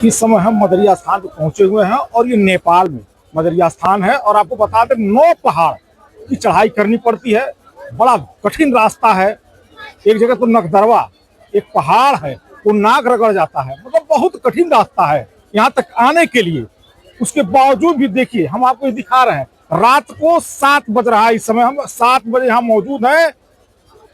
इस समय हम मदरिया स्थान पर पहुंचे हुए हैं और ये नेपाल में मदरिया स्थान है। और आपको बता दें 9 पहाड़ की चढ़ाई करनी पड़ती है। बड़ा कठिन रास्ता है। एक जगह तो नकदरवा एक पहाड़ है, वो नाक रगड़ जाता है। मतलब बहुत कठिन रास्ता है यहाँ तक आने के लिए। उसके बावजूद भी देखिए, हम आपको ये दिखा रहे हैं, रात को 7 बज रहा है। इस समय हम 7 बजे यहाँ मौजूद हैं।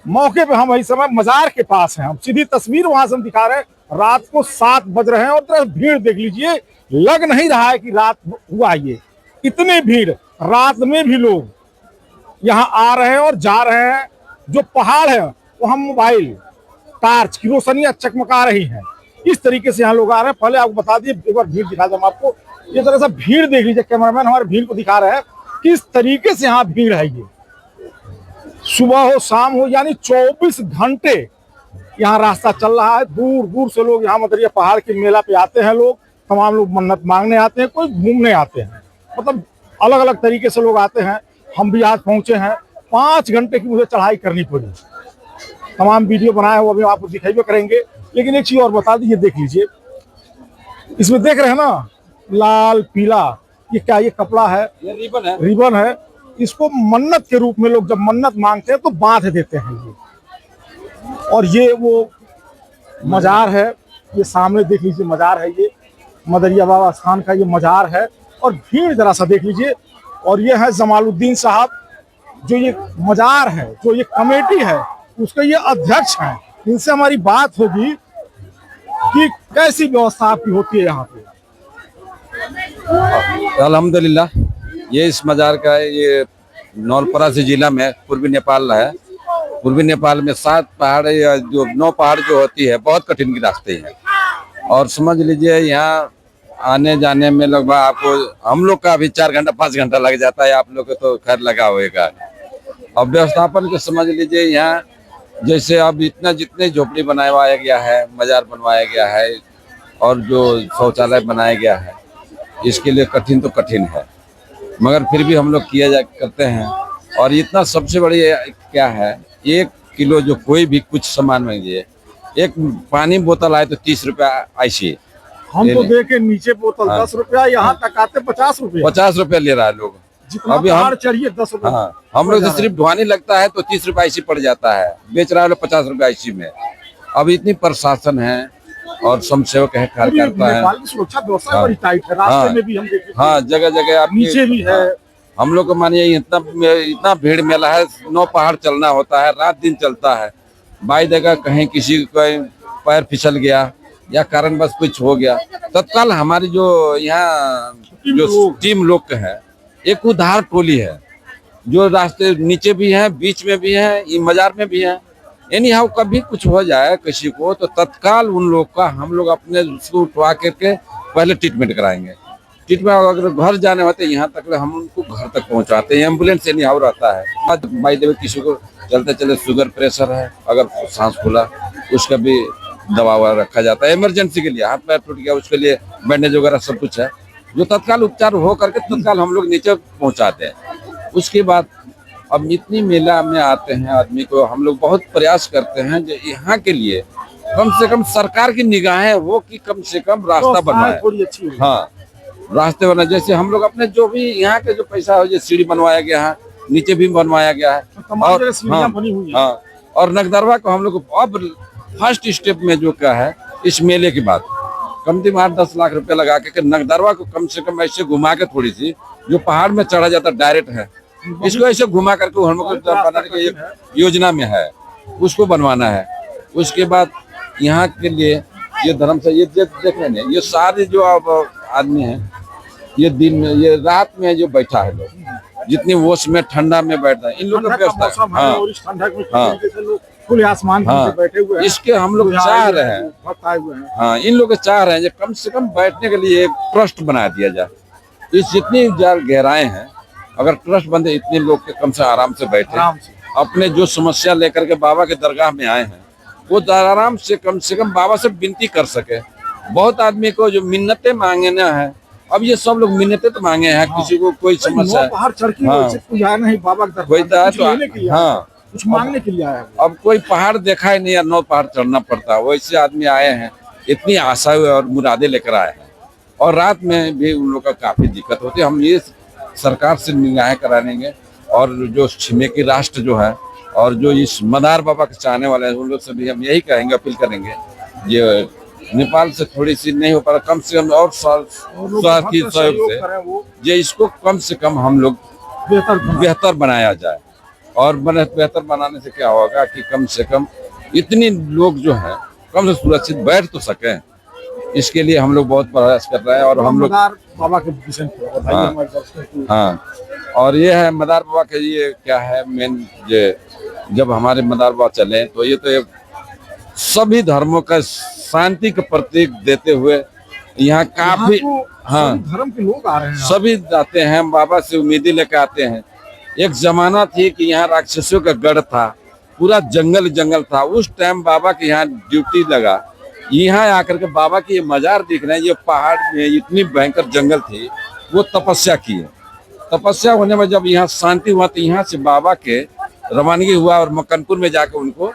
मौके पे हम इस समय मजार के पास हैं। हम सीधी तस्वीर वहां से हम दिखा रहे हैं। रात को 7 बज रहे हैं और तरफ भीड़ देख लीजिए। लग नहीं रहा है कि रात हुआ। ये इतनी भीड़, रात में भी लोग यहाँ आ रहे हैं और जा रहे हैं। जो पहाड़ है वहां मोबाइल टार्च की रोशनियां चकमका रही हैं। इस तरीके से यहाँ लोग आ रहे हैं। पहले आपको बता दिए, एक बार भीड़ दिखा दें हम आपको। ये तरह से भीड़ देख लीजिए, कैमरामैन हमारे भीड़ को दिखा रहे हैं किस तरीके से यहाँ भीड़ है। ये सुबह हो शाम हो, यानी 24 घंटे यहाँ रास्ता चल रहा है। दूर दूर से लोग यहाँ मदरिया पहाड़ के मेला पे आते हैं। लोग तमाम लोग मन्नत मांगने आते हैं, कोई घूमने आते हैं। मतलब अलग अलग तरीके से लोग आते हैं। हम भी आज पहुंचे हैं। 5 घंटे की मुझे चढ़ाई करनी पड़ी। तमाम वीडियो बनाए हुए अभी आपको दिखाई करेंगे। लेकिन एक चीज और बता दीजिए, देख लीजिए, इसमें देख रहे हैं ना, लाल पीला, ये क्या, ये कपड़ा है, ये रिबन है। रिबन है। इसको मन्नत के रूप में लोग जब मन्नत मांगते हैं तो बांध देते हैं ये। और ये वो मजार है, ये सामने देख लीजिए मजार है। ये मदरिया बाबा स्थान का ये मजार है। और भीड़ जरा सा देख लीजिए। और ये है जमालुद्दीन साहब, जो ये मजार है, जो ये कमेटी है, उसके ये अध्यक्ष हैं। इनसे हमारी बात होगी कि कैसी व्यवस्था आपकी होती है यहाँ पे। अल्हम्दुलिल्लाह, ये इस मजार का है। ये नौलपरासी जिला में पूर्वी नेपाल है। पूर्वी नेपाल में 7 पहाड़ या जो 9 पहाड़ जो होती है, बहुत कठिन की रास्ते हैं। और समझ लीजिए यहाँ आने जाने में लगभग आपको, हम लोग का अभी 4 घंटा 5 घंटा लग जाता है। आप लोग को तो खैर लगा होगा। अब व्यवस्थापन के समझ लीजिए, यहाँ जैसे अब इतना जितने झोपड़ी बनवाया गया है, मजार बनवाया गया है और जो शौचालय बनाया गया है, इसके लिए कठिन तो कठिन है, मगर फिर भी हम लोग करते हैं। और इतना सबसे बड़ी क्या है, 1 किलो जो कोई भी कुछ सामान मांगिए, एक पानी बोतल आए तो 30 रुपया ऐसी। हम तो देखे नीचे बोतल 10 रुपया, यहाँ तक आते 50 रुपया। 50 रुपया ले रहा है लोग। अभी हम चढ़िए 10 रुपया। हाँ, हम लोग से सिर्फ ढुआनी लगता है तो 30 रुपया ऐसी पड़ जाता है। बेच रहा है लोग 50 रुपया ऐसी में। अब इतनी प्रशासन है और स्वयंसेवक है, कार्यकर्ता है। नेपाल की सुरक्षा व्यवस्था बड़ी टाइट है। रास्ते में भी हम देख, हाँ, जगह जगह आप नीचे भी है। हम लोग को मानिए इतना भीड़ मेला है। 9 पहाड़ चलना होता है, रात दिन चलता है। बाई जगह कहीं किसी का पैर फिसल गया या कारण बस कुछ हो गया, तत्काल हमारी जो यहाँ जो टीम लोग है, एक उद्धार टोली है, जो रास्ते नीचे भी है, बीच में भी है, ये मजार में भी है। यानी हाँ, कभी कुछ हो जाए किसी को तो तत्काल उन लोग का हम लोग अपने उसको उठवा करके पहले ट्रीटमेंट कराएंगे। ट्रीटमेंट अगर घर जाने होते यहाँ तक हम उनको घर तक पहुँचाते हैं। एम्बुलेंस यानी हाउ रहता है। बाई देवे किसी को चलते चलते शुगर प्रेशर है, अगर सांस फूला, उसका भी दवा वगैरह रखा जाता है। इमरजेंसी के लिए हाथ पैर टूट गया, उसके लिए बैंडेज वगैरह सब कुछ है, जो तत्काल उपचार हो करके तत्काल हम लोग नीचे पहुँचाते हैं। उसके बाद अब इतनी मेला में आते हैं आदमी को, हम लोग बहुत प्रयास करते हैं जो यहाँ के लिए कम से कम सरकार की निगाहें हो कि कम से कम रास्ता बनवाए। थोड़ी अच्छी, हाँ, रास्ते बना। जैसे हम लोग अपने जो भी यहाँ के जो पैसा हो, जो सीढ़ी बनवाया गया है, नीचे भी बनवाया गया है। और हाँ, और नगदरवा को हम लोग अब फर्स्ट स्टेप में जो क्या है, इस मेले के बाद कम से कम 8-10 लाख रुपए लगा के नगदरवा को कम से कम ऐसे घुमा के, थोड़ी सी जो पहाड़ में चढ़ा जाता डायरेक्ट है, इसको ऐसे घुमा करके हम लोग बनाने की एक योजना में है, उसको बनवाना है। उसके बाद यहाँ के लिए ये धर्म से ये देख रहे हैं, ये सारे जो अब आदमी हैं, ये दिन में, ये रात में जो बैठा है लोग, जितनी वोश में ठंडा में बैठा है, इन लोगों का व्यवस्था है। खुले आसमान पे बैठे हुए हैं। इसके हम लोग चाह रहे हैं, हाँ, इन लोग चाह रहे हैं कि कम से कम बैठने के लिए एक ट्रस्ट बना दिया जाए। इस जितनी गहराएं हैं, अगर ट्रस्ट बंदे इतने लोग के कम से आराम से बैठे, अपने जो समस्या लेकर के बाबा के दरगाह में आए हैं, वो आराम से कम बाबा से विनती कर सके। बहुत आदमी को जो मिन्नतें मांगे ना है, अब ये सब लोग मिन्नतें तो मांगे हैं। किसी को कोई समस्या है, पहाड़ चढ़ के नहीं बाबा तो हाँ, कुछ मांगने के लिए आया है। अब कोई पहाड़ देखा ही नहीं, या 9 पहाड़ चढ़ना पड़ता है, वैसे आदमी आए हैं इतनी आशाएं और मुरादें लेकर आए हैं, और रात में भी उन लोग का काफी दिक्कत होती है। हम ये सरकार से निगाहें कराएंगे, और जो छिमेकी राष्ट्र जो है और जो इस मदार बाबा के चाहने वाले हैं उन लोग से भी हम यही कहेंगे, अपील करेंगे, ये नेपाल से थोड़ी सी नहीं हो पा रहा, कम से कम और स्वास्थ्य की सहयोग से ये इसको कम से कम हम लोग बेहतर बनाया जाए। और बेहतर बनाने से क्या होगा कि कम से कम इतने लोग जो हैं कम से सुरक्षित बैठ तो सकें, इसके लिए हम लोग बहुत प्रयास कर रहे हैं। और हम लोग बाबा के विषय में बताइए हमारे दर्शकों को। हाँ, और ये है मदार बाबा के लिए क्या है मेन, ये जब हमारे मदार बाबा चले तो ये तो सभी धर्मों का शांति का प्रतीक देते हुए यहाँ काफी हाँ धर्म के लोग आ रहे हैं, सभी आते हैं, बाबा से उम्मीदें लेकर आते हैं। एक जमाना थी कि यहाँ राक्षसों का गढ़ था, पूरा जंगल जंगल था, उस टाइम बाबा के यहाँ ड्यूटी लगा। यहाँ आकर के बाबा की ये मजार दिख रहे हैं, ये पहाड़ में इतनी भयंकर जंगल थी, वो तपस्या की है। तपस्या होने में जब यहाँ शांति हुआ तो यहाँ से बाबा के रवानगी हुआ और मक्कनपुर में जाकर उनको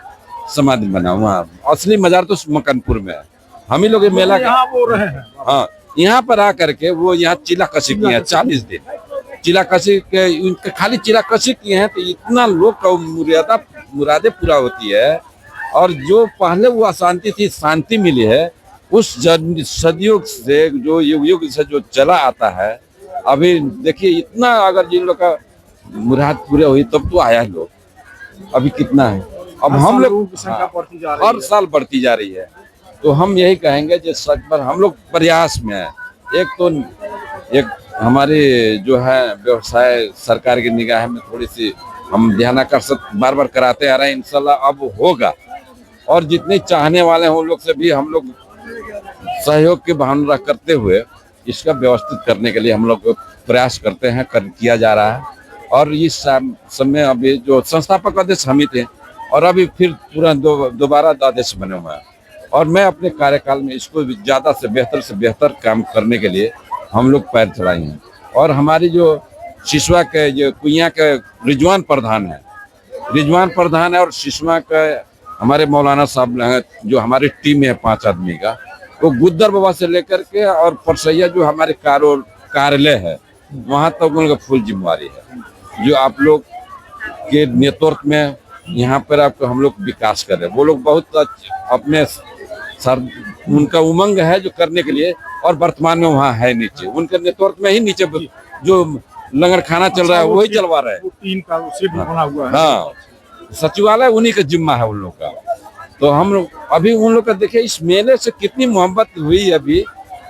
समाधि बना हुआ। असली मजार तो मक्कनपुर में है। हम ही लोग मेला यहाँ वो रहे हैं। हाँ, यहाँ पर आकर के वो यहाँ चिलाकशी किए हैं 40 दिन। चिलाकशी के उनके खाली चिलाकशी किए हैं तो इतना लोग का मुरादे पूरा होती है। और जो पहले वो अशांति थी, शांति मिली है उस सदियों से, जो युग युग से जो चला आता है। अभी देखिए इतना अगर जिन लोग का मुराद पूरे हुई तब तो आया लोग, अभी कितना है। अब हम लोग हर साल बढ़ती जा रही है। तो हम यही कहेंगे जो सच पर हम लोग प्रयास में है। एक हमारे जो है व्यवसाय सरकार की निगाह में थोड़ी सी हम ध्यान आकर्षित बार बार कराते आ रहे हैं, इंशाल्लाह अब होगा। और जितने चाहने वाले हैं उन लोग से भी हम लोग सहयोग की भावना करते हुए इसका व्यवस्थित करने के लिए हम लोग प्रयास करते हैं, किया जा रहा है। और इस समय अभी जो संस्थापक अध्यक्ष हम ही थे और अभी फिर पूरा दोबारा अध्यक्ष बने हुए हैं। और मैं अपने कार्यकाल में इसको ज़्यादा से बेहतर काम करने के लिए हम लोग पैर चलाए हैं। और हमारी जो सिसवा के जो कुइयाँ के रिजवान प्रधान है और सिसवा के हमारे मौलाना साहब हैं, जो हमारी टीम है 5 आदमी का, वो गुद्दर बाबा से लेकर के और परसैया जो हमारे कार्यालय है वहाँ तक उनका फुल जिम्मेवारी है। जो आप लोग के नेतृत्व में यहाँ पर आपको हम लोग विकास कर रहे हैं। वो लोग बहुत अपने सर उनका उमंग है जो करने के लिए, और वर्तमान में वहाँ है नीचे उनके नेतृत्व में ही नीचे जो लंगर खाना चल रहा है वही चलवा रहे हैं। टीम का बना हुआ है। हाँ, सचिवालय उन्हीं का जिम्मा है उन लोग का। तो हम लोग अभी उन लोग का देखिए इस मेले से कितनी मोहब्बत हुई अभी,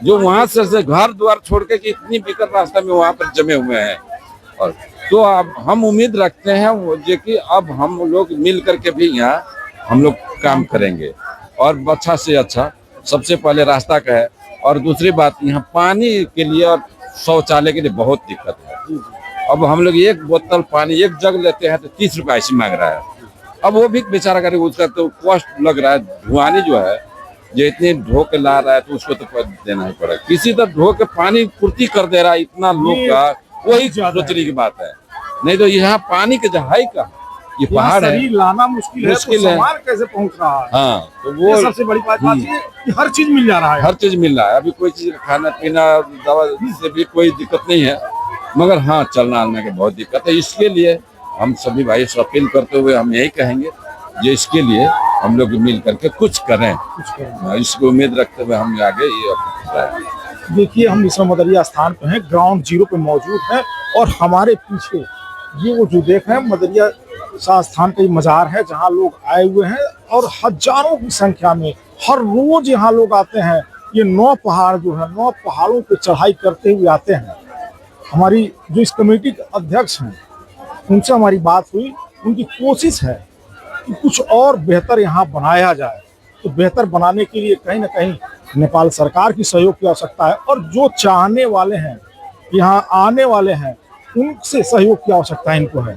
जो वहाँ से घर द्वार छोड़ के इतनी विकट रास्ता में वहाँ पर जमे हुए हैं। और तो अब हम उम्मीद रखते हैं जो कि अब हम लोग मिल करके भी यहाँ हम लोग काम करेंगे और अच्छा से अच्छा। सबसे पहले रास्ता का है, और दूसरी बात यहाँ पानी के लिए और शौचालय के लिए बहुत दिक्कत है। अब हम लोग एक बोतल पानी एक जग लेते हैं तो 30 रुपये ऐसे मांग रहा है। अब वो भी बेचारा करे, उसका तो कॉस्ट लग रहा है। ढुआनी जो है जो इतने ढो के ला रहा है तो उसको तो देना ही पड़ेगा। किसी तरह ढो के पानी पूर्ति कर दे रहा है इतना लोग का, वही सोचने की बात है। नहीं तो यहाँ पानी के जहाई का ये पहाड़ है, लाना मुश्किल है, तो सामान कैसे पहुँच रहा है। हाँ, तो वो सबसे बड़ी बात है कि हर चीज मिल जा रहा है। हर चीज मिल रहा है। अभी कोई चीज खाना पीना दवा से भी कोई दिक्कत नहीं है, मगर हाँ चलना आने की बहुत दिक्कत है। इसके लिए हम सभी भाई से अपील करते हुए हम यही कहेंगे जो इसके लिए हम लोग मिल करके कुछ करें। इसको उम्मीद रखते हुए हम आगे ये देखिए हम इस मदरिया स्थान पे हैं, ग्राउंड जीरो पे मौजूद है। और हमारे पीछे ये वो जो देख रहे हैं मदरिया शाह स्थान का मजार है, जहाँ लोग आए हुए हैं और हजारों की संख्या में हर रोज यहाँ लोग आते हैं। ये 9 पहाड़ जो है, 9 पहाड़ों पे चढ़ाई करते हुए आते हैं। हमारी जो इस कमेटी के अध्यक्ष हैं उनसे हमारी बात हुई, उनकी कोशिश है कि कुछ और बेहतर यहाँ बनाया जाए। तो बेहतर बनाने के लिए कहीं ना कहीं नेपाल सरकार की सहयोग की आवश्यकता है, और जो चाहने वाले हैं यहाँ आने वाले हैं उनसे सहयोग की आवश्यकता इनको है।